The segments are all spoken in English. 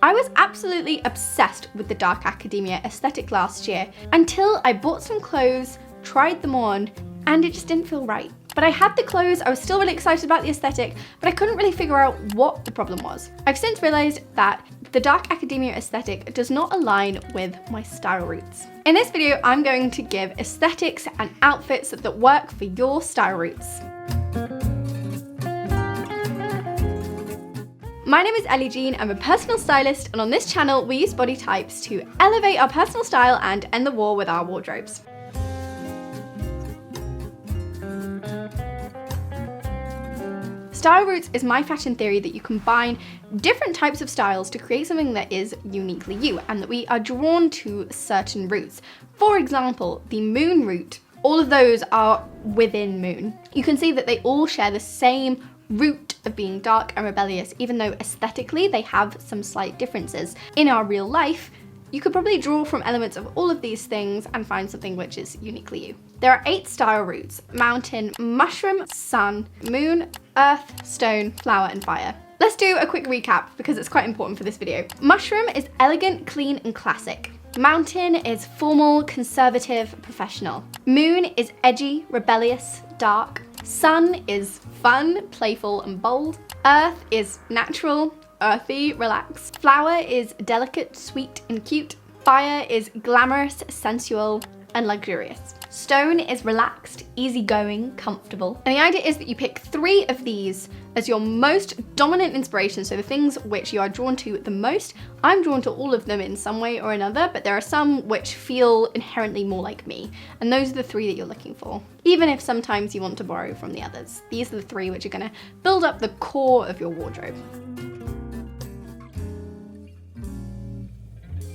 I was absolutely obsessed with the dark academia aesthetic last year until I bought some clothes, tried them on, and it just didn't feel right. But I had the clothes, I was still really excited about the aesthetic, but I couldn't really figure out what the problem was. I've since realized that the dark academia aesthetic does not align with my style roots. In this video, I'm going to give aesthetics and outfits that work for your style roots. My name is Ellie-Jean, I'm a personal stylist, and on this channel we use body types to elevate our personal style and end the war with our wardrobes. Style roots is my fashion theory that you combine different types of styles to create something that is uniquely you and that we are drawn to certain roots. For example, the moon root, all of those are within moon. You can see that they all share the same root of being dark and rebellious, even though aesthetically they have some slight differences. In our real life, you could probably draw from elements of all of these things and find something which is uniquely you. There are 8 style roots: mountain, mushroom, sun, moon, earth, stone, flower, and fire. Let's do a quick recap because it's quite important for this video. Mushroom is elegant, clean, and classic. Mountain is formal, conservative, professional. Moon is edgy, rebellious, dark. Sun is fun, playful, and bold. Earth is natural, earthy, relaxed. Flower is delicate, sweet, and cute. Fire is glamorous, sensual, and luxurious. Stone is relaxed, easygoing, comfortable. And the idea is that you pick 3 of these as your most dominant inspiration, so the things which you are drawn to the most. I'm drawn to all of them in some way or another, but there are some which feel inherently more like me. And those are the 3 that you're looking for. Even if sometimes you want to borrow from the others. These are the 3 which are gonna build up the core of your wardrobe.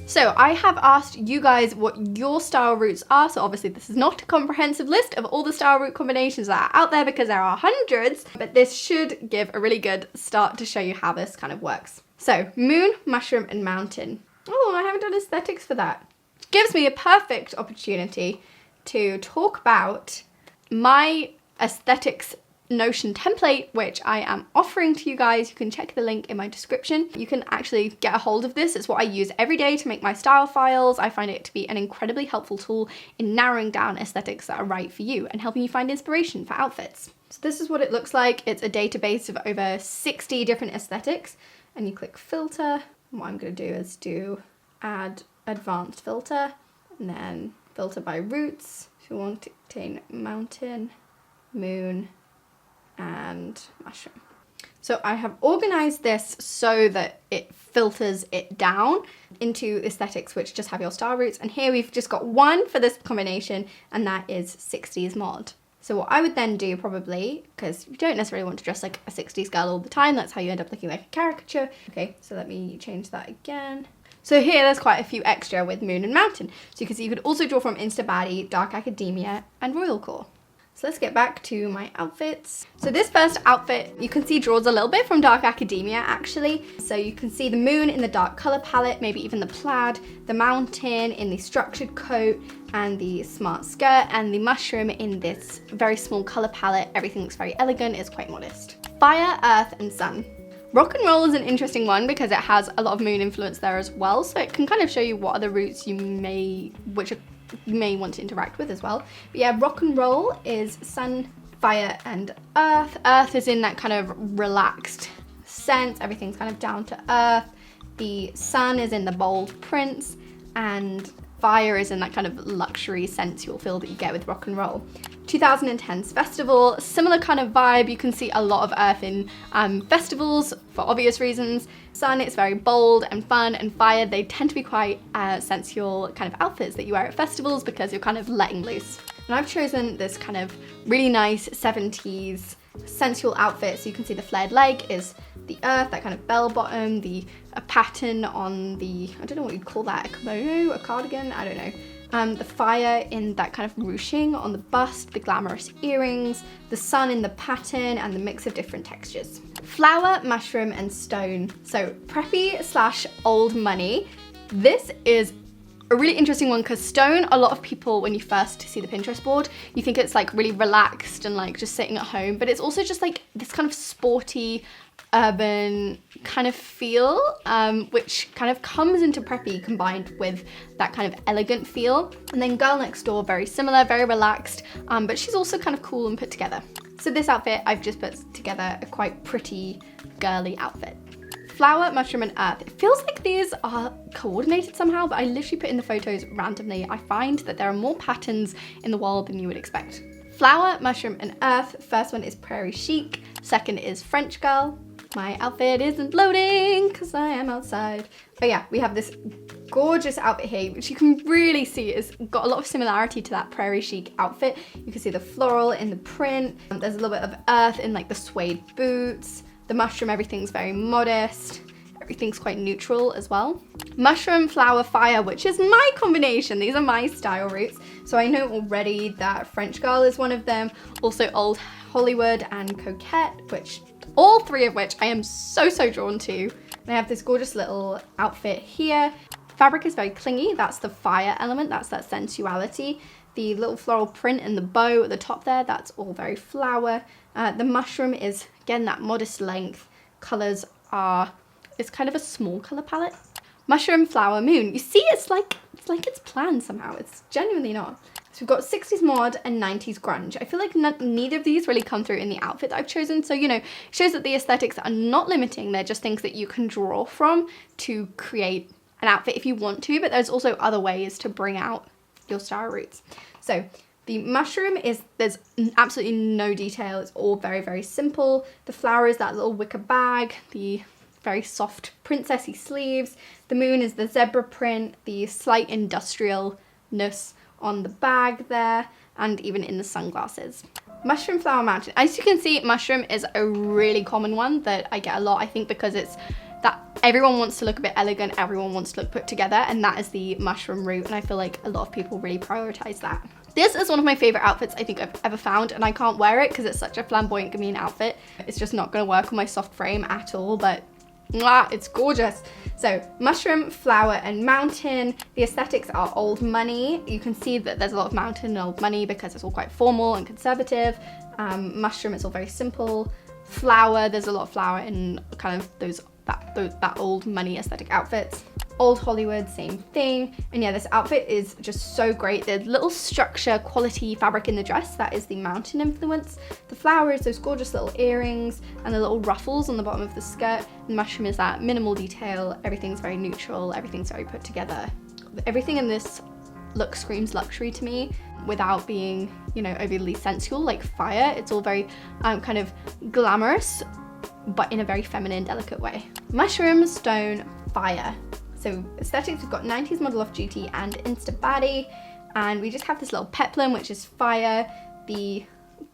So I have asked you guys what your style roots are. So obviously this is not a comprehensive list of all the style root combinations that are out there because there are hundreds, but this should give a really good start to show you how this kind of works. So moon, mushroom, and mountain. Oh, I haven't done aesthetics for that. Gives me a perfect opportunity to talk about my aesthetics Notion template, which I am offering to you guys. You can check the link in my description. You can actually get a hold of this. It's what I use every day to make my style files. I find it to be an incredibly helpful tool in narrowing down aesthetics that are right for you and helping you find inspiration for outfits. So this is what it looks like. It's a database of over 60 different aesthetics, and you click filter. And what I'm going to do is add advanced filter and then filter by roots. So we want to obtain mountain, moon, and mushroom. So I have organized this so that it filters it down into aesthetics which just have your style roots. And here we've just got one for this combination, and that is 60s mod. So what I would then do probably, because you don't necessarily want to dress like a 60s girl all the time, that's how you end up looking like a caricature. Okay, so let me change that again. So here there's quite a few extra with moon and mountain. So you can see you could also draw from Insta Baddie, Dark Academia, and Royal Core. So let's get back to my outfits. So this first outfit, you can see draws a little bit from Dark Academia actually. So you can see the moon in the dark color palette, maybe even the plaid, the mountain in the structured coat and the smart skirt, and the mushroom in this very small color palette. Everything looks very elegant, it's quite modest. Fire, earth, and sun. Rock and roll is an interesting one because it has a lot of moon influence there as well. So it can kind of show you what other roots you may want to interact with as well. But yeah, rock and roll is sun, fire, and earth. Earth is in that kind of relaxed sense. Everything's kind of down to earth. The sun is in the bold prints, and fire is in that kind of luxury sensual feel that you get with rock and roll. 2010's festival, similar kind of vibe. You can see a lot of earth in festivals for obvious reasons. Sun, it's very bold and fun, and fire, they tend to be quite sensual kind of outfits that you wear at festivals because you're kind of letting loose. And I've chosen this kind of really nice 70s sensual outfit. So you can see the flared leg is the earth, that kind of bell bottom, the pattern on the, I don't know what you'd call that, a kimono, a cardigan, I don't know. The fire in that kind of ruching on the bust, the glamorous earrings, the sun in the pattern, and the mix of different textures. Flower, mushroom, and stone. So preppy / old money. This is a really interesting one because stone, a lot of people, when you first see the Pinterest board, you think it's like really relaxed and like just sitting at home, but it's also just like this kind of sporty, urban kind of feel, which kind of comes into preppy combined with that kind of elegant feel. And then girl next door, very similar, very relaxed, but she's also kind of cool and put together. So this outfit, I've just put together a quite pretty girly outfit. Flower, mushroom, and earth. It feels like these are coordinated somehow, but I literally put in the photos randomly. I find that there are more patterns in the world than you would expect. Flower, mushroom, and earth. First one is prairie chic. Second is French girl. My outfit isn't loading because I am outside. But yeah, we have this gorgeous outfit here, which you can really see has got a lot of similarity to that prairie chic outfit. You can see the floral in the print. There's a little bit of earth in like the suede boots. The mushroom, everything's very modest. Everything's quite neutral as well. Mushroom, flower, fire, which is my combination. These are my style roots. So I know already that French girl is one of them. Also Old Hollywood and Coquette, which all three of which I am so drawn to. And I have this gorgeous little outfit here. Fabric is very clingy. That's the fire element. That's that sensuality. The little floral print and the bow at the top there, that's all very flower. The mushroom is, again, that modest length. Colors are, it's kind of a small color palette. Mushroom, flower, moon. You see, it's like it's planned somehow. It's genuinely not. So we've got 60s mod and 90s grunge. I feel like neither of these really come through in the outfit that I've chosen. So, you know, it shows that the aesthetics are not limiting. They're just things that you can draw from to create an outfit if you want to, but there's also other ways to bring out your style roots. So the mushroom is, there's absolutely no detail. It's all very simple. The flower is that little wicker bag, the very soft princessy sleeves. The moon is the zebra print, the slight industrialness on the bag there, and even in the sunglasses. Mushroom, flower, mountain. As you can see, mushroom is a really common one that I get a lot, I think because it's that everyone wants to look a bit elegant, everyone wants to look put together, and that is the mushroom route, and I feel like a lot of people really prioritize that. This is one of my favorite outfits I think I've ever found, and I can't wear it because it's such a flamboyant gamine outfit. It's just not gonna work on my soft frame at all, but mwah, it's gorgeous. So mushroom, flower, and mountain. The aesthetics are old money. You can see that there's a lot of mountain and old money because it's all quite formal and conservative. Mushroom, it's all very simple. Flower, there's a lot of flower in kind of that old money aesthetic outfits. Old Hollywood, same thing. And yeah, this outfit is just so great. There's little structure, quality fabric in the dress. That is the mountain influence. The flower is those gorgeous little earrings and the little ruffles on the bottom of the skirt. And mushroom is that minimal detail. Everything's very neutral. Everything's very put together. Everything in this look screams luxury to me without being, you know, overly sensual like fire. It's all very kind of glamorous, but in a very feminine, delicate way. Mushroom, stone, fire. So aesthetics, we've got 90s model off duty and Insta baddie, and we just have this little peplum, which is fire. The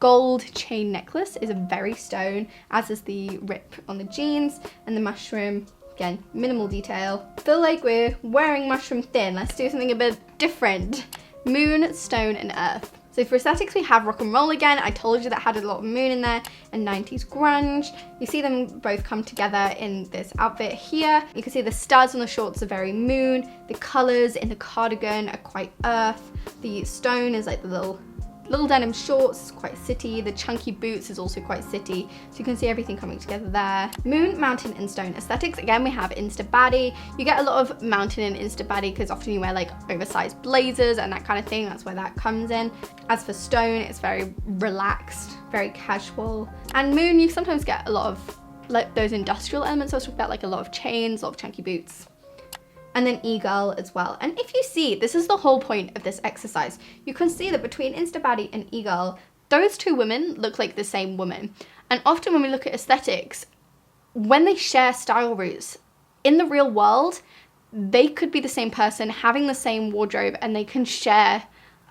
gold chain necklace is a very stone, as is the rip on the jeans, and the mushroom, again, minimal detail. I feel like we're wearing mushroom thin. Let's do something a bit different. Moon, stone, and earth. So for aesthetics, we have rock and roll again. I told you that had a lot of moon in there, and 90s grunge. You see them both come together in this outfit here. You can see the studs on the shorts are very moon. The colors in the cardigan are quite earth. The stone is like the little denim shorts, is quite city. The chunky boots is also quite city. So you can see everything coming together there. Moon, mountain, and stone aesthetics. Again, we have Insta baddie. You get a lot of mountain and Insta baddie because often you wear like oversized blazers and that kind of thing. That's where that comes in. As for stone, it's very relaxed, very casual. And moon, you sometimes get a lot of like those industrial elements I was talking about, like a lot of chains, a lot of chunky boots. And then e-girl as well. And if you see, this is the whole point of this exercise. You can see that between Insta baddie and e-girl, those two women look like the same woman. And often when we look at aesthetics, when they share style roots, in the real world, they could be the same person having the same wardrobe and they can share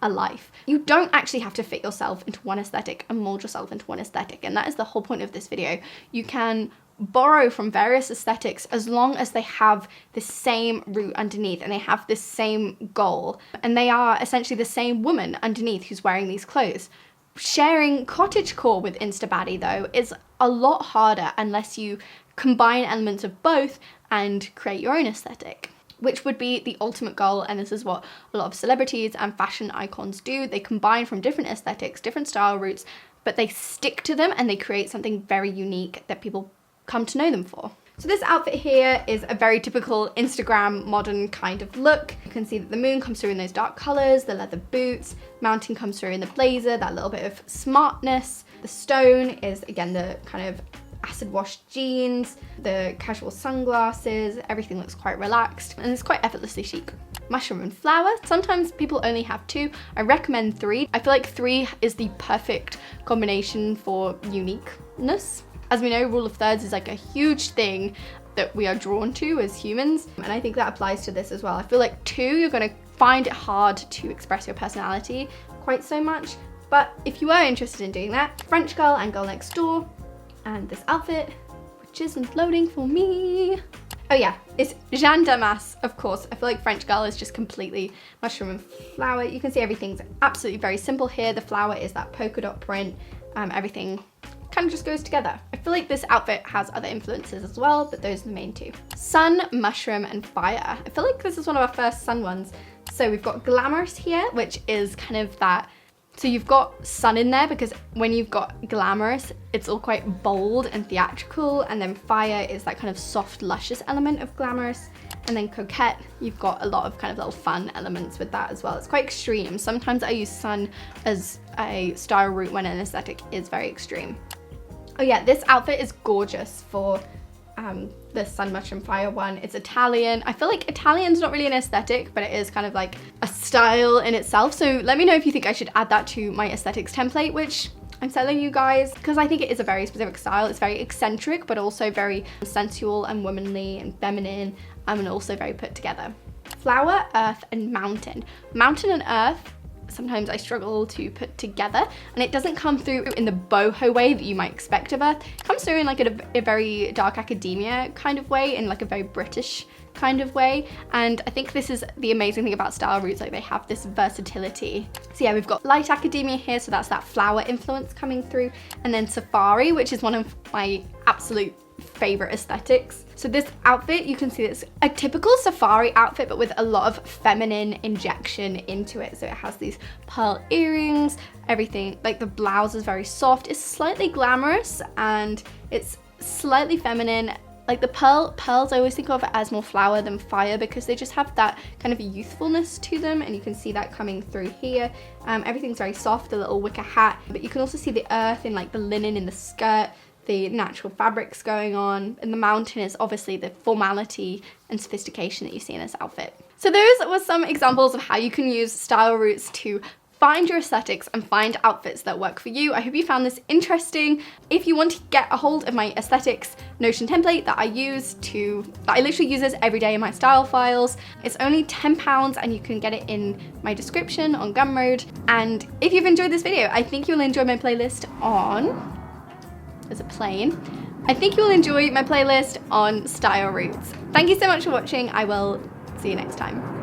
a life. You don't actually have to fit yourself into one aesthetic and mold yourself into one aesthetic. And that is the whole point of this video. You can borrow from various aesthetics as long as they have the same root underneath and they have this same goal and they are essentially the same woman underneath who's wearing these clothes. Sharing cottagecore with Insta baddie though is a lot harder unless you combine elements of both and create your own aesthetic, which would be the ultimate goal. And this is what a lot of celebrities and fashion icons do. They combine from different aesthetics, different style roots, but they stick to them and they create something very unique that people come to know them for. So this outfit here is a very typical Instagram modern kind of look. You can see that the moon comes through in those dark colors, the leather boots, mountain comes through in the blazer, that little bit of smartness. The stone is again the kind of acid wash jeans, the casual sunglasses, everything looks quite relaxed and it's quite effortlessly chic. Mushroom and flower, sometimes people only have 2. I recommend 3. I feel like 3 is the perfect combination for uniqueness. As we know, rule of thirds is like a huge thing that we are drawn to as humans. And I think that applies to this as well. I feel like 2, you're gonna find it hard to express your personality quite so much. But if you are interested in doing that, French Girl and Girl Next Door, and this outfit, which isn't loading for me. Oh yeah, it's Jean Damas, of course. I feel like French Girl is just completely mushroom and flower. You can see everything's absolutely very simple here. The flower is that polka dot print. Everything kind of just goes together. I feel like this outfit has other influences as well, but those are the main 2. Sun, mushroom, and fire. I feel like this is one of our first sun ones. So we've got glamorous here, which is kind of that, so you've got sun in there because when you've got glamorous, it's all quite bold and theatrical, and then fire is that kind of soft, luscious element of glamorous. And then coquette, you've got a lot of kind of little fun elements with that as well. It's quite extreme. Sometimes I use sun as a style route when an aesthetic is very extreme. Oh yeah, this outfit is gorgeous for the sun, mushroom, fire one. It's Italian. I feel like Italian's not really an aesthetic, but it is kind of like a style in itself. So let me know if you think I should add that to my aesthetics template, which I'm selling you guys, because I think it is a very specific style. It's very eccentric, but also very sensual and womanly and feminine, and also very put together. Flower, earth, and mountain. Mountain and earth, sometimes I struggle to put together, and it doesn't come through in the boho way that you might expect of Earth. It comes through in like a very dark academia kind of way, in like a very British kind of way. And I think this is the amazing thing about style routes, like they have this versatility. So yeah, we've got light academia here, so that's that flower influence coming through, and then safari, which is one of my absolute favorite aesthetics. So this outfit, you can see it's a typical safari outfit, but with a lot of feminine injection into it. So it has these pearl earrings, everything, like the blouse is very soft, it's slightly glamorous, and it's slightly feminine. Like the pearls, I always think of as more flower than fire because they just have that kind of youthfulness to them, and you can see that coming through here. Everything's very soft, the little wicker hat, but you can also see the earth in like the linen in the skirt, the natural fabrics going on, and the mountain is obviously the formality and sophistication that you see in this outfit. So those were some examples of how you can use style routes to find your aesthetics and find outfits that work for you. I hope you found this interesting. If you want to get a hold of my aesthetics Notion template that I literally use this every day in my style files, it's only £10 and you can get it in my description on Gumroad. And if you've enjoyed this video, I think you'll enjoy my playlist on, there's a plane. I think you'll enjoy my playlist on style routes. Thank you so much for watching. I will see you next time.